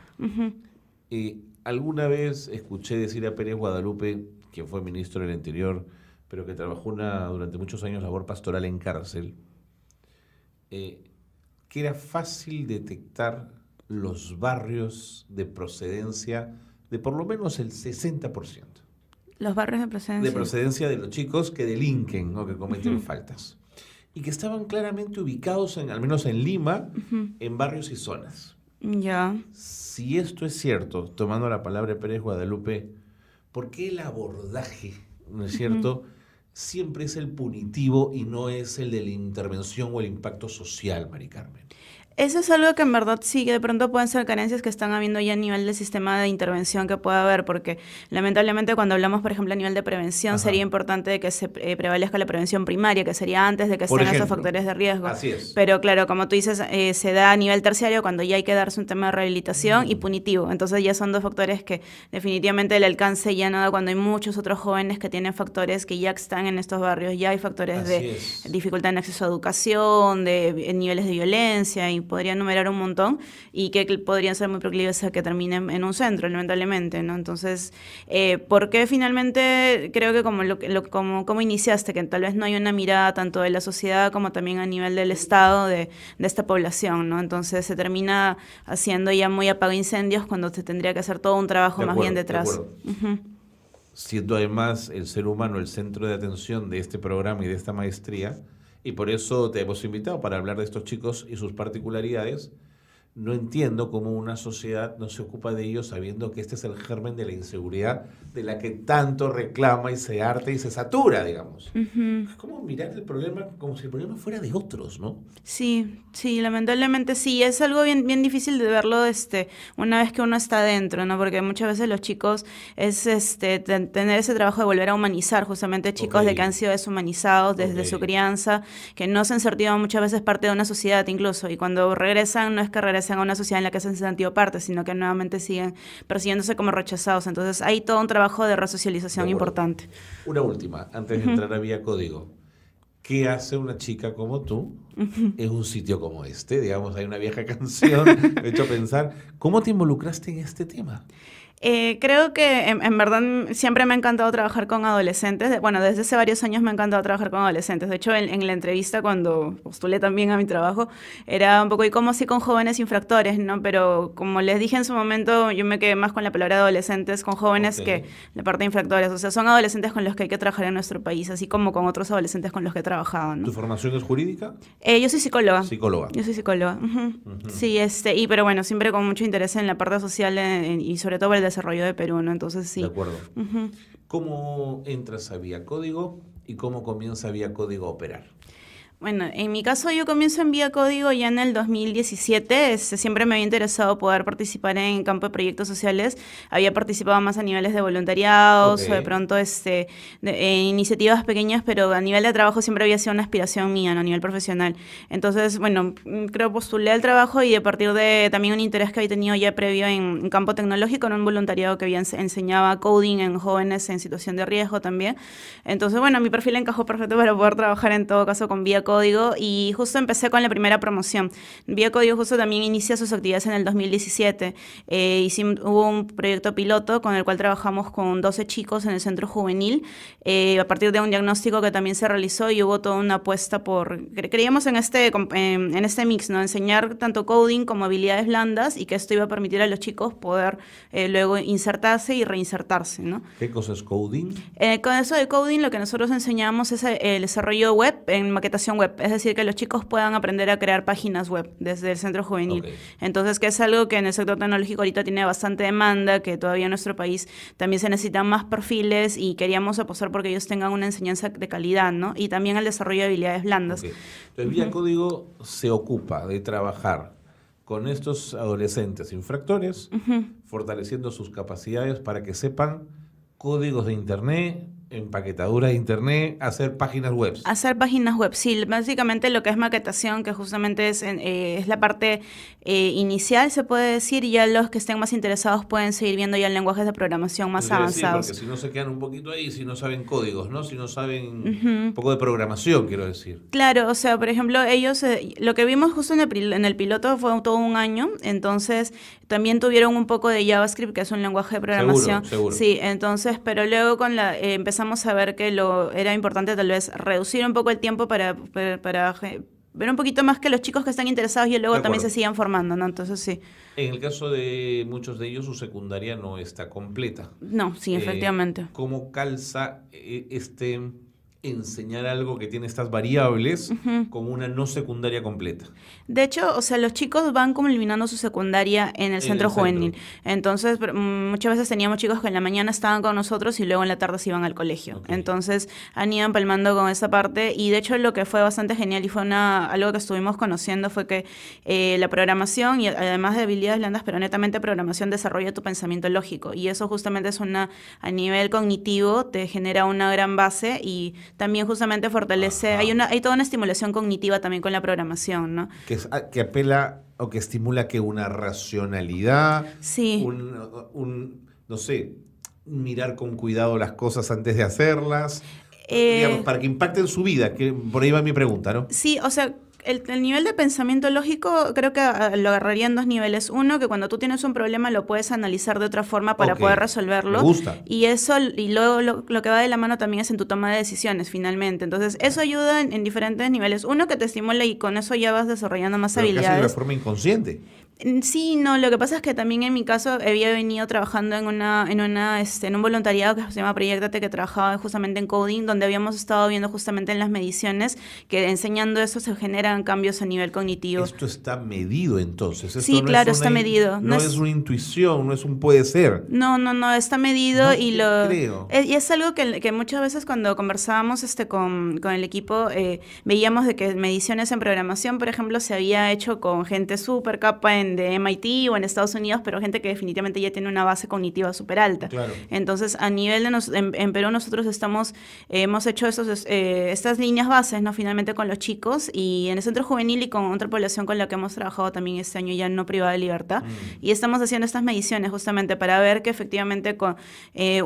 Alguna vez escuché decir a Pérez Guadalupe, quien fue ministro del Interior, pero que trabajó durante muchos años labor pastoral en cárcel, que era fácil detectar los barrios de procedencia de por lo menos el 60%.
Los barrios de procedencia.
De procedencia de los chicos que delinquen o que cometen faltas. Y que estaban claramente ubicados, al menos en Lima, en barrios y zonas.
Ya.
Si esto es cierto, tomando la palabra de Pérez Guadalupe, ¿por qué el abordaje, no es cierto, siempre es el punitivo y no es el de la intervención o el impacto social, Mari Carmen?
Eso es algo que en verdad sí, que de pronto pueden ser carencias que están habiendo ya a nivel del sistema de intervención que pueda haber, porque lamentablemente cuando hablamos, por ejemplo, a nivel de prevención, sería importante de que se prevalezca la prevención primaria, que sería antes de que estén esos factores de riesgo.
Así es.
Pero claro, como tú dices, se da a nivel terciario cuando ya hay que darse un tema de rehabilitación y punitivo. Entonces ya son dos factores que definitivamente el alcance ya no da cuando hay muchos otros jóvenes que tienen factores que ya están en estos barrios, ya hay factores de dificultad en acceso a educación, de niveles de violencia y podría enumerar un montón y que podrían ser muy proclives a que terminen en un centro, lamentablemente, ¿no? Entonces, ¿por qué finalmente creo que como iniciaste, que tal vez no hay una mirada tanto de la sociedad como también a nivel del Estado de esta población, ¿no? Entonces se termina haciendo ya muy apaga incendios cuando se tendría que hacer todo un trabajo más bien detrás.
Siendo además el ser humano el centro de atención de este programa y de esta maestría, y por eso te hemos invitado para hablar de estos chicos y sus particularidades. No entiendo cómo una sociedad no se ocupa de ellos sabiendo que este es el germen de la inseguridad de la que tanto reclama y se harta y se satura, digamos. Es como mirar el problema como si el problema fuera de otros, ¿no?
Sí, lamentablemente sí. Es algo bien difícil de verlo una vez que uno está dentro, ¿no? Porque muchas veces los chicos es tener ese trabajo de volver a humanizar justamente chicos de que han sido deshumanizados desde su crianza, que no se han sentido muchas veces parte de una sociedad incluso, y cuando regresan no es que regresen a una sociedad en la que se han sentido parte, sino que nuevamente siguen percibiéndose como rechazados. Entonces hay todo un trabajo de resocialización importante.
Una última, antes de entrar a Vía Código. ¿Qué hace una chica como tú en un sitio como este? Digamos, hay una vieja canción, me ha hecho pensar, ¿cómo te involucraste en este tema?
Creo que en verdad siempre me ha encantado trabajar con adolescentes. Bueno, desde hace varios años me ha encantado trabajar con adolescentes. De hecho, en la entrevista cuando postulé también a mi trabajo, era un poco, ¿y cómo así con jóvenes infractores? ¿No? Pero como les dije en su momento, yo me quedé más con la palabra adolescentes, con jóvenes que la parte de infractores. O sea, son adolescentes con los que hay que trabajar en nuestro país, así como con otros adolescentes con los que he trabajado, ¿no?
¿Tu formación es jurídica?
Yo soy psicóloga.
Psicóloga.
Yo soy psicóloga. Sí, pero bueno, siempre con mucho interés en la parte social y sobre todo el desarrollo de Perú, ¿no? Entonces sí.
De acuerdo. ¿Cómo entras a Vía Código y cómo comienza Vía Código a operar?
Bueno, en mi caso yo comienzo en Vía Código ya en el 2017. Siempre me había interesado poder participar en campo de proyectos sociales. Había participado más a niveles de voluntariados o de pronto iniciativas pequeñas, pero a nivel de trabajo siempre había sido una aspiración mía, ¿no? A nivel profesional. Entonces, bueno, creo postulé al trabajo y a partir de también un interés que había tenido ya previo en campo tecnológico, en un voluntariado que enseñaba coding en jóvenes en situación de riesgo también. Entonces, bueno, mi perfil encajó perfecto para poder trabajar en todo caso con Vía Código y justo empecé con la primera promoción. Vía Código justo también inicia sus actividades en el 2017. Hubo un proyecto piloto con el cual trabajamos con 12 chicos en el centro juvenil a partir de un diagnóstico que también se realizó y hubo toda una apuesta creíamos en este mix, ¿no? Enseñar tanto coding como habilidades blandas y que esto iba a permitir a los chicos poder luego insertarse y reinsertarse, ¿no?
¿Qué cosa es coding?
Con eso de coding lo que nosotros enseñamos es el desarrollo web en maquetación web, es decir, que los chicos puedan aprender a crear páginas web desde el centro juvenil. Entonces, que es algo que en el sector tecnológico ahorita tiene bastante demanda, que todavía en nuestro país también se necesitan más perfiles y queríamos apostar porque ellos tengan una enseñanza de calidad, ¿no? Y también el desarrollo de habilidades blandas.
Entonces, Vía Código se ocupa de trabajar con estos adolescentes infractores, fortaleciendo sus capacidades para que sepan códigos de internet, empaquetadura de internet, hacer páginas web.
Hacer páginas web, sí. Básicamente lo que es maquetación, que justamente es la parte inicial, se puede decir, y ya los que estén más interesados pueden seguir viendo ya lenguajes de programación más avanzados.
Sí, porque si no se quedan un poquito ahí, si no saben códigos, ¿no? Si no saben un poco de programación, quiero decir.
Claro, o sea, por ejemplo, ellos, lo que vimos justo en el piloto fue todo un año, entonces también tuvieron un poco de JavaScript, que es un lenguaje de programación.
Seguro.
Sí, entonces, pero luego empezamos a ver que era importante tal vez reducir un poco el tiempo para ver un poquito más que los chicos que están interesados y luego también se sigan formando, ¿no? Entonces sí.
En el caso de muchos de ellos, su secundaria no está completa.
No, sí, efectivamente.
¿Cómo calza enseñar algo que tiene estas variables con una no secundaria completa?
De hecho, o sea, los chicos van culminando su secundaria en el centro juvenil. Entonces, muchas veces teníamos chicos que en la mañana estaban con nosotros y luego en la tarde se iban al colegio. Okay. Entonces, han ido empalmando con esa parte y de hecho lo que fue bastante genial y fue algo que estuvimos conociendo fue que la programación, y además de habilidades blandas, pero netamente programación, desarrolla tu pensamiento lógico y eso justamente es a nivel cognitivo, te genera una gran base y también justamente fortalece, hay toda una estimulación cognitiva también con la programación, ¿no?
Que apela o que estimula que una racionalidad,
sí.
No sé, mirar con cuidado las cosas antes de hacerlas, digamos, para que impacten su vida, que por ahí va mi pregunta, ¿no?
Sí, o sea, el nivel de pensamiento lógico creo que lo agarraría en dos niveles. Uno, que cuando tú tienes un problema lo puedes analizar de otra forma para poder resolverlo.
Me gusta.
Y luego lo que va de la mano también es en tu toma de decisiones, finalmente. Entonces, eso ayuda en diferentes niveles. Uno, que te estimula y con eso ya vas desarrollando más habilidades.
Casi de forma inconsciente.
Sí, no, lo que pasa es que también en mi caso había venido trabajando en un voluntariado que se llama Proyectate, que trabajaba justamente en coding, donde habíamos estado viendo justamente en las mediciones que enseñando eso se generan cambios a nivel cognitivo.
Esto está medido entonces. Esto
sí, claro, está medido.
No es una intuición, no es un puede ser.
No, está medido y
creo.
Y es algo que muchas veces cuando conversábamos con el equipo veíamos de que mediciones en programación, por ejemplo, se había hecho con gente súper capa de MIT o en Estados Unidos, pero gente que definitivamente ya tiene una base cognitiva súper alta.
Claro.
Entonces, a nivel en Perú nosotros hemos hecho estas líneas bases, ¿no? Finalmente con los chicos y en el centro juvenil y con otra población con la que hemos trabajado también este año ya no privada de libertad. Y estamos haciendo estas mediciones justamente para ver que efectivamente con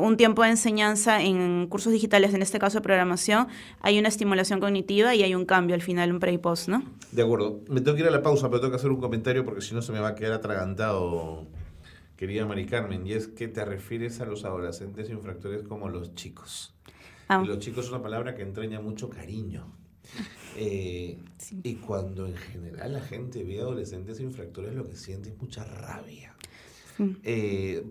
un tiempo de enseñanza en cursos digitales, en este caso de programación, hay una estimulación cognitiva y hay un cambio al final, un pre y post, ¿no?
De acuerdo. Me tengo que ir a la pausa, pero tengo que hacer un comentario porque si no se me va a quedar atragantado, querida Mari Carmen, y es que te refieres a los adolescentes infractores como los chicos. Y los chicos es una palabra que entraña mucho cariño. Sí. Y cuando en general la gente ve a adolescentes infractores, lo que siente es mucha rabia.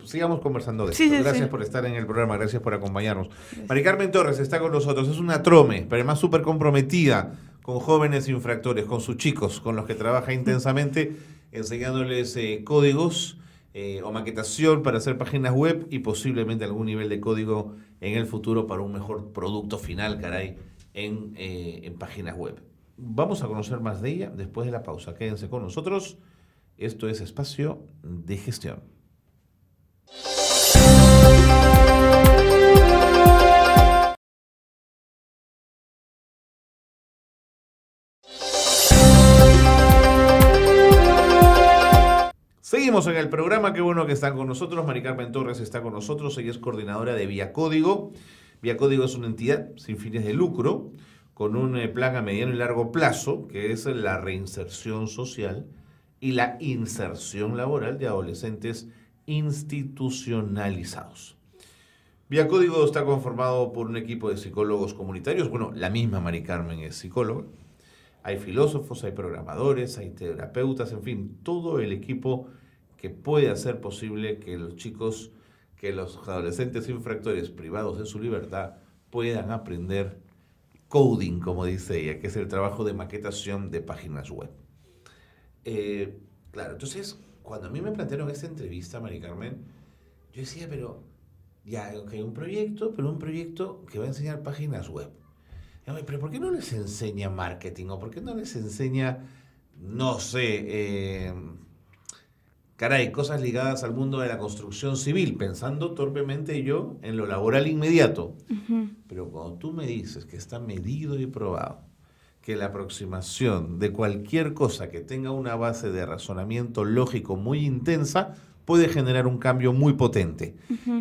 Sigamos conversando de esto. Gracias por estar en el programa, gracias por acompañarnos. Mari Carmen Torres está con nosotros, es una trome, pero además súper comprometida con jóvenes infractores, con sus chicos, con los que trabaja intensamente, enseñándoles códigos o maquetación para hacer páginas web y posiblemente algún nivel de código en el futuro para un mejor producto final, caray, en páginas web. Vamos a conocer más de ella después de la pausa. Quédense con nosotros. Esto es Espacio de Gestión. Seguimos en el programa, qué bueno que están con nosotros. Mari Carmen Torres está con nosotros, ella es coordinadora de Vía Código. Vía Código es una entidad sin fines de lucro, con un plan a mediano y largo plazo, que es la reinserción social y la inserción laboral de adolescentes institucionalizados. Vía Código está conformado por un equipo de psicólogos comunitarios. Bueno, la misma Mari Carmen es psicóloga. Hay filósofos, hay programadores, hay terapeutas, en fin, todo el equipo que puede hacer posible que los chicos, que los adolescentes infractores privados de su libertad puedan aprender coding, como dice ella, que es el trabajo de maquetación de páginas web. Claro, entonces, cuando a mí me plantearon esta entrevista, Mari Carmen, yo decía, pero ya, okay, un proyecto que va a enseñar páginas web. Pero ¿por qué no les enseña marketing? ¿O por qué no les enseña, no sé, caray, cosas ligadas al mundo de la construcción civil, pensando torpemente yo en lo laboral inmediato. Pero cuando tú me dices que está medido y probado, que la aproximación de cualquier cosa que tenga una base de razonamiento lógico muy intensa puede generar un cambio muy potente.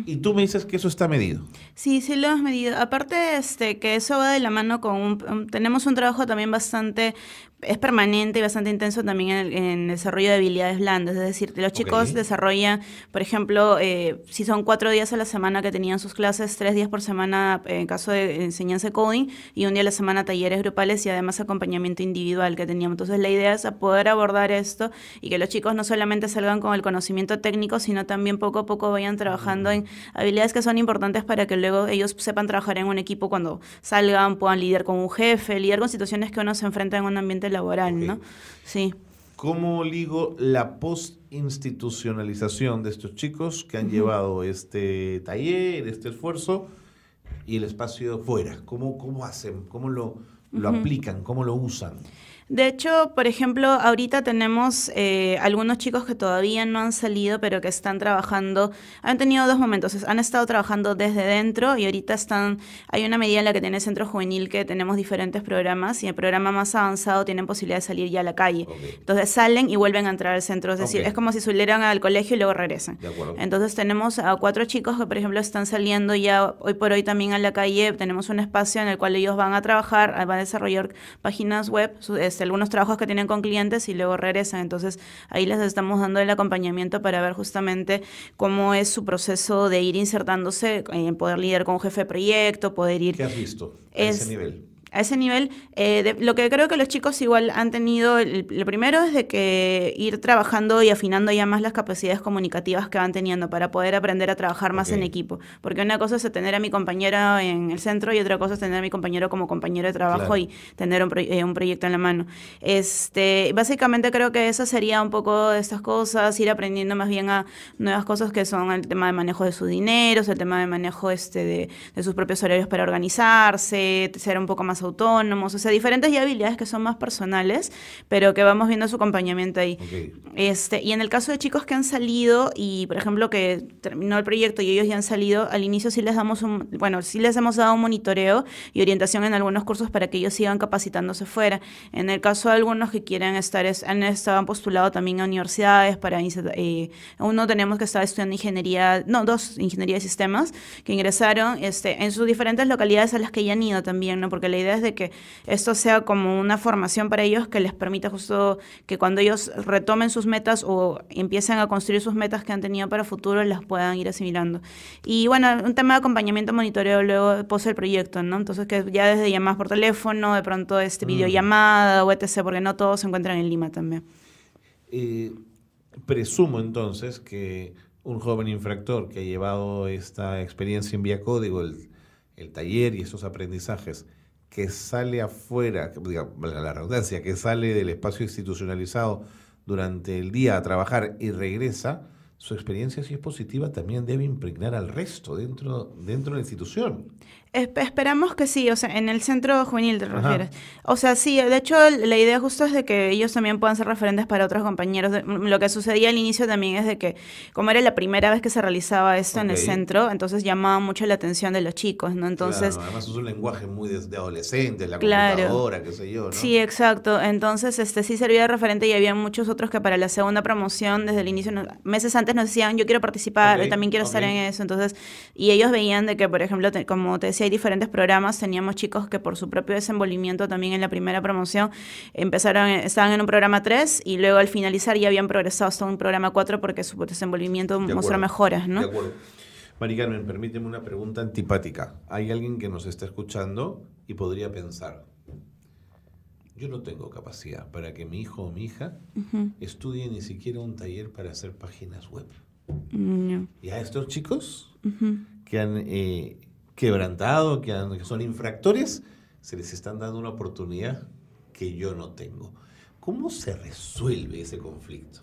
Y tú me dices que eso está medido.
Sí, sí lo hemos medido. Aparte, que eso va de la mano con tenemos un trabajo también bastante, es permanente y bastante intenso también en el desarrollo de habilidades blandas. Es decir, los chicos desarrollan, por ejemplo, si son 4 días a la semana que tenían sus clases, 3 días por semana en caso de enseñanza de coding y un día a la semana talleres grupales y además acompañamiento individual que teníamos. Entonces la idea es poder abordar esto y que los chicos no solamente salgan con el conocimiento técnico, sino también poco a poco vayan trabajando en habilidades que son importantes para que luego ellos sepan trabajar en un equipo cuando salgan, puedan lidiar con un jefe, lidiar con situaciones que uno se enfrenta en un ambiente laboral, ¿no? Sí.
¿Cómo ligo la post-institucionalización de estos chicos que han llevado este taller, este esfuerzo y el espacio fuera? ¿Cómo hacen? ¿Cómo lo aplican? ¿Cómo lo usan?
De hecho, por ejemplo, ahorita tenemos algunos chicos que todavía no han salido, pero que están trabajando. Han tenido 2 momentos. Han estado trabajando desde dentro y ahorita hay una medida en la que tiene el Centro Juvenil que tenemos diferentes programas y el programa más avanzado tienen posibilidad de salir ya a la calle. Entonces salen y vuelven a entrar al centro. Es decir, es como si salieran al colegio y luego regresan. Entonces tenemos a 4 chicos que, por ejemplo, están saliendo ya hoy por hoy también a la calle. Tenemos un espacio en el cual ellos van a trabajar, van a desarrollar páginas web, algunos trabajos que tienen con clientes y luego regresan. Entonces ahí les estamos dando el acompañamiento para ver justamente cómo es su proceso de ir insertándose, en poder lidiar con un jefe de proyecto, poder ir...
¿Qué has visto a ese nivel?
A ese nivel, lo que creo que los chicos igual han tenido, lo primero es de que ir trabajando y afinando ya más las capacidades comunicativas que van teniendo para poder aprender a trabajar más en equipo. Porque una cosa es tener a mi compañero en el centro y otra cosa es tener a mi compañero como compañero de trabajo y tener un proyecto en la mano. Básicamente creo que eso sería un poco de estas cosas, ir aprendiendo más bien a nuevas cosas que son el tema de manejo de sus dineros, el tema de manejo de sus propios horarios para organizarse, ser un poco más autónomos, o sea, diferentes habilidades que son más personales, pero que vamos viendo su acompañamiento ahí. Y en el caso de chicos que han salido y, por ejemplo, que terminó el proyecto y ellos ya han salido, al inicio sí les hemos dado un monitoreo y orientación en algunos cursos para que ellos sigan capacitándose fuera. En el caso de algunos que quieren han postulado también a universidades uno tenemos que estar estudiando dos ingeniería de sistemas que ingresaron en sus diferentes localidades a las que ya han ido también, ¿no? Porque la idea es de que esto sea como una formación para ellos que les permita justo que cuando ellos retomen sus metas o empiecen a construir sus metas que han tenido para futuro, las puedan ir asimilando. Y bueno, un tema de acompañamiento, monitoreo luego pose el proyecto, ¿no? Entonces que ya desde llamadas por teléfono, de pronto videollamada o etc., porque no todos se encuentran en Lima también.
Presumo entonces que un joven infractor que ha llevado esta experiencia en Vía Código, el taller y esos aprendizajes, que sale afuera, la redundancia, que sale del espacio institucionalizado durante el día a trabajar y regresa, su experiencia, si es positiva, también debe impregnar al resto dentro de la institución.
Esperamos que sí, o sea, en el centro juvenil te refieres. O sea, sí, de hecho la idea justo es de que ellos también puedan ser referentes para otros compañeros. Lo que sucedía al inicio también es de que, como era la primera vez que se realizaba esto en el centro, entonces llamaba mucho la atención de los chicos, ¿no? Entonces,
claro, además es un lenguaje muy de adolescentes, la computadora, qué sé yo, ¿no?
Sí, exacto. Entonces, sí servía de referente y había muchos otros que para la segunda promoción, desde el inicio, meses antes nos decían, yo quiero participar, yo también quiero estar en eso. Entonces, y ellos veían de que, por ejemplo, como te decía, hay diferentes programas, teníamos chicos que por su propio desenvolvimiento también en la primera promoción estaban en un programa 3 y luego al finalizar ya habían progresado hasta un programa 4 porque su desenvolvimiento mostró mejoras, ¿no?
De acuerdo. Mari Carmen, permíteme una pregunta antipática. Hay alguien que nos está escuchando y podría pensar, yo no tengo capacidad para que mi hijo o mi hija estudie ni siquiera un taller para hacer páginas web. Y a estos chicos que han quebrantado, que son infractores, se les están dando una oportunidad que yo no tengo. ¿Cómo se resuelve ese conflicto?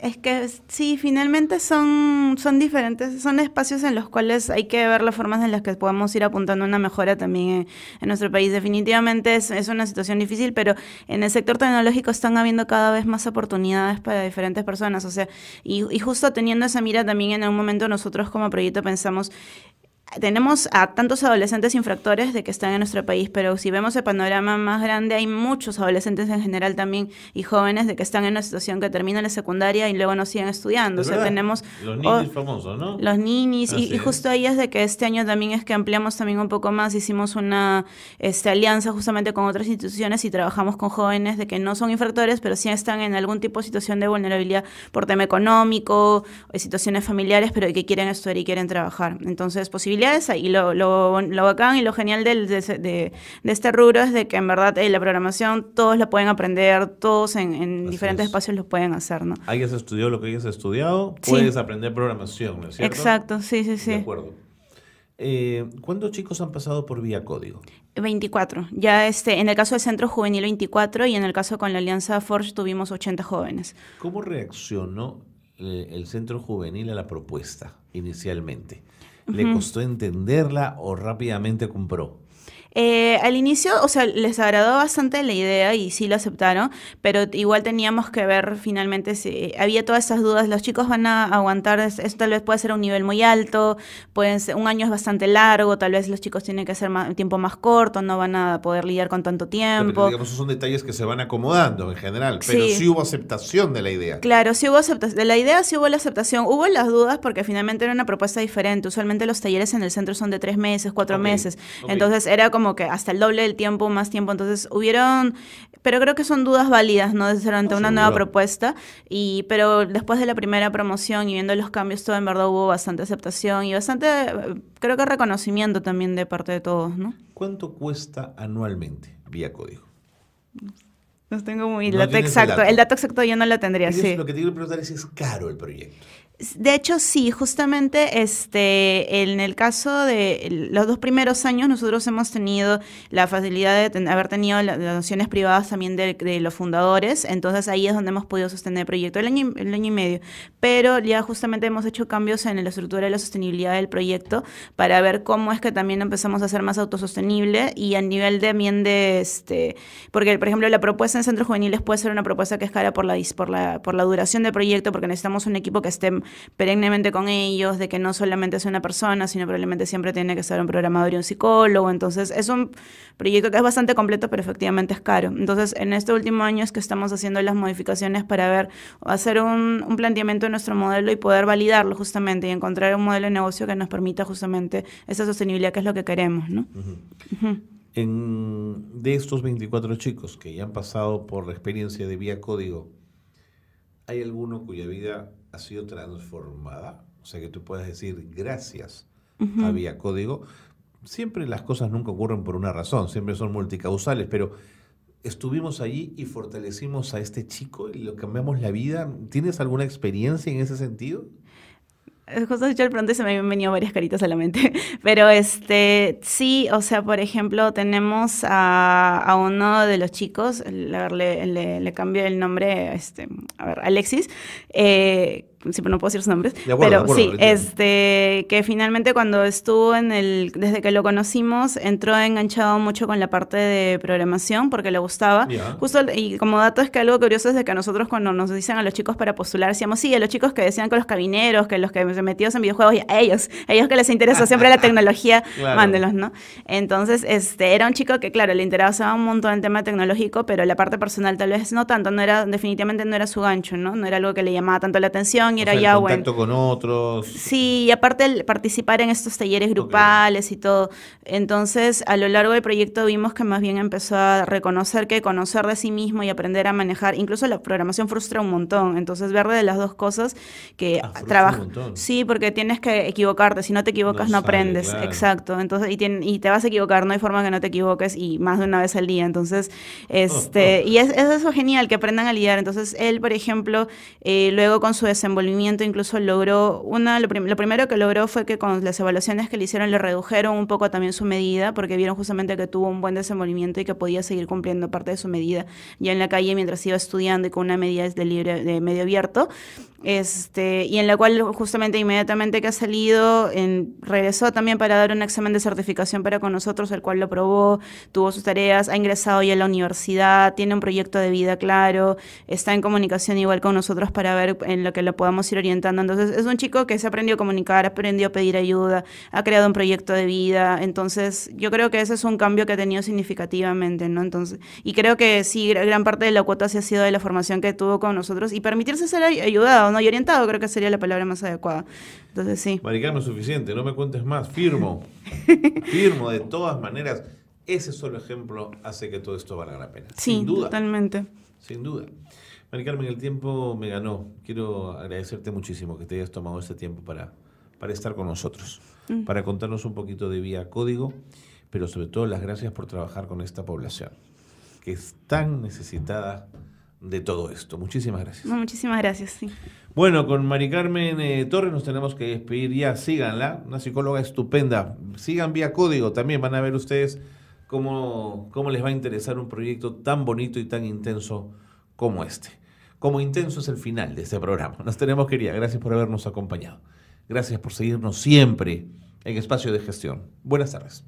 Es que sí, finalmente son diferentes, son espacios en los cuales hay que ver las formas en las que podemos ir apuntando una mejora también en nuestro país. Definitivamente es una situación difícil, pero en el sector tecnológico están habiendo cada vez más oportunidades para diferentes personas. O sea, y justo teniendo esa mira también en un momento nosotros como proyecto pensamos, tenemos a tantos adolescentes infractores de que están en nuestro país, pero si vemos el panorama más grande, hay muchos adolescentes en general también y jóvenes de que están en una situación que terminan la secundaria y luego no siguen estudiando. O sea, tenemos
los ninis famosos, ¿no?
Los ninis y justo ahí es de que este año también es que ampliamos también un poco más, hicimos una alianza justamente con otras instituciones y trabajamos con jóvenes de que no son infractores, pero sí están en algún tipo de situación de vulnerabilidad por tema económico, situaciones familiares, pero que quieren estudiar y quieren trabajar. Entonces, posibilidades y lo bacán y lo genial de este rubro es de que en verdad la programación todos la pueden aprender, todos en diferentes espacios lo pueden hacer, ¿no?
Hayas estudiado lo que hayas estudiado, puedes aprender programación, ¿no es cierto?
Exacto, sí.
De acuerdo. ¿Cuántos chicos han pasado por Vía Código?
24. Ya en el caso del Centro Juvenil 24 y en el caso con la Alianza Forge tuvimos 80 jóvenes.
¿Cómo reaccionó el Centro Juvenil a la propuesta inicialmente? ¿Le costó entenderla o rápidamente compró?
Al inicio, o sea, les agradó bastante la idea y sí lo aceptaron, pero igual teníamos que ver finalmente si había todas esas dudas. Los chicos van a aguantar, esto tal vez puede ser un nivel muy alto, un año es bastante largo, tal vez los chicos tienen que hacer tiempo más corto, no van a poder lidiar con tanto tiempo.
Pero, digamos, esos son detalles que se van acomodando en general, pero sí hubo aceptación de la idea.
Claro, sí hubo aceptación. De la idea sí hubo la aceptación. Hubo las dudas porque finalmente era una propuesta diferente. Usualmente los talleres en el centro son de 3 meses, 4 meses. Entonces era como que hasta el doble del tiempo, más tiempo, entonces pero creo que son dudas válidas, ¿no? Ante una nueva propuesta, pero después de la primera promoción y viendo los cambios, todo en verdad hubo bastante aceptación y bastante, creo que reconocimiento también de parte de todos, ¿no?
¿Cuánto cuesta anualmente Vía Código?
No tengo muy el dato exacto. El dato exacto yo no lo tendría, sí.
Lo que te quiero preguntar es caro el proyecto.
De hecho, sí, justamente en el caso de los 2 primeros años nosotros hemos tenido la facilidad de haber tenido las donaciones privadas también de los fundadores, entonces ahí es donde hemos podido sostener el proyecto el año y medio, pero ya justamente hemos hecho cambios en la estructura y la sostenibilidad del proyecto para ver cómo es que también empezamos a ser más autosostenible y a nivel también porque por ejemplo la propuesta en centros juveniles puede ser una propuesta que es cara por la duración del proyecto, porque necesitamos un equipo que esté perennemente con ellos, de que no solamente es una persona, sino probablemente siempre tiene que ser un programador y un psicólogo. Entonces es un proyecto que es bastante completo, pero efectivamente es caro. Entonces en este último año es que estamos haciendo las modificaciones para hacer un planteamiento de nuestro modelo y poder validarlo justamente y encontrar un modelo de negocio que nos permita justamente esa sostenibilidad que es lo que queremos, ¿no?
De estos 24 chicos que ya han pasado por la experiencia de Vía Código, ¿hay alguno cuya vida ha sido transformada? O sea, que tú puedas decir gracias a Vía Código. Siempre las cosas nunca ocurren por una razón, siempre son multicausales, pero estuvimos allí y fortalecimos a este chico y le cambiamos la vida. ¿Tienes alguna experiencia en ese sentido?
Justo dicho el pronto y se me han venido varias caritas a la mente, pero sí, o sea, por ejemplo, tenemos a uno de los chicos, le cambio el nombre, Alexis, sí, pero no puedo decir sus nombres, pero sí, que finalmente cuando estuvo desde que lo conocimos, entró enganchado mucho con la parte de programación porque le gustaba. Justo, y como dato es que algo curioso es de que nosotros cuando nos dicen a los chicos para postular, decíamos, sí, a los chicos que decían que los cabineros, que los que metidos en videojuegos, y a ellos que les interesa siempre la tecnología, claro, mándenlos, ¿no? Entonces, era un chico que, claro, le interesaba un montón el tema tecnológico, pero la parte personal tal vez no tanto, definitivamente no era su gancho, ¿no? No era algo que le llamaba tanto la atención. Y era ya
el contacto con otros.
Sí, y aparte el participar en estos talleres grupales y todo. Entonces, a lo largo del proyecto vimos que más bien empezó a reconocer que conocer de sí mismo y aprender a manejar, incluso la programación frustra un montón. Entonces, ver de las dos cosas que trabaja. Sí, porque tienes que equivocarte. Si no te equivocas, no aprendes. Claro. Exacto. Entonces, y te vas a equivocar, no hay forma que no te equivoques y más de una vez al día. Entonces, y es eso genial, que aprendan a lidiar. Entonces, él, por ejemplo, luego con su desenvolvimiento desenvolvimiento incluso logró, lo primero que logró fue que con las evaluaciones que le hicieron le redujeron un poco también su medida, porque vieron justamente que tuvo un buen desenvolvimiento y que podía seguir cumpliendo parte de su medida ya en la calle mientras iba estudiando y con una medida de medio abierto. Y en la cual justamente inmediatamente que ha salido, regresó también para dar un examen de certificación para con nosotros, el cual lo aprobó, tuvo sus tareas, ha ingresado ya a la universidad, tiene un proyecto de vida claro, está en comunicación igual con nosotros para ver en lo que lo podamos ir orientando. Entonces es un chico que se aprendió a comunicar, aprendió a pedir ayuda, ha creado un proyecto de vida. Entonces yo creo que ese es un cambio que ha tenido significativamente, ¿no? Entonces, y creo que sí, gran parte de la cuota sí ha sido de la formación que tuvo con nosotros y permitirse ser ayudado, ¿no? Y orientado, creo que sería la palabra más adecuada. Entonces sí.
Mari Carmen, es suficiente, no me cuentes más, firmo. Firmo, de todas maneras. Ese solo ejemplo hace que todo esto valga la pena.
Sí,
sin duda.
Totalmente.
Sin duda. Mari Carmen, el tiempo me ganó. Quiero agradecerte muchísimo que te hayas tomado este tiempo para estar con nosotros, para contarnos un poquito de Vía Código, pero sobre todo las gracias por trabajar con esta población, que es tan necesitada de todo esto. Muchísimas gracias.
No, muchísimas gracias, sí.
Bueno, con Mari Carmen Torres nos tenemos que despedir ya. Síganla, una psicóloga estupenda. Sigan Vía Código también, van a ver ustedes cómo les va a interesar un proyecto tan bonito y tan intenso como este. Como intenso es el final de este programa. Nos tenemos que ir. Gracias por habernos acompañado. Gracias por seguirnos siempre en Espacio de Gestión. Buenas tardes.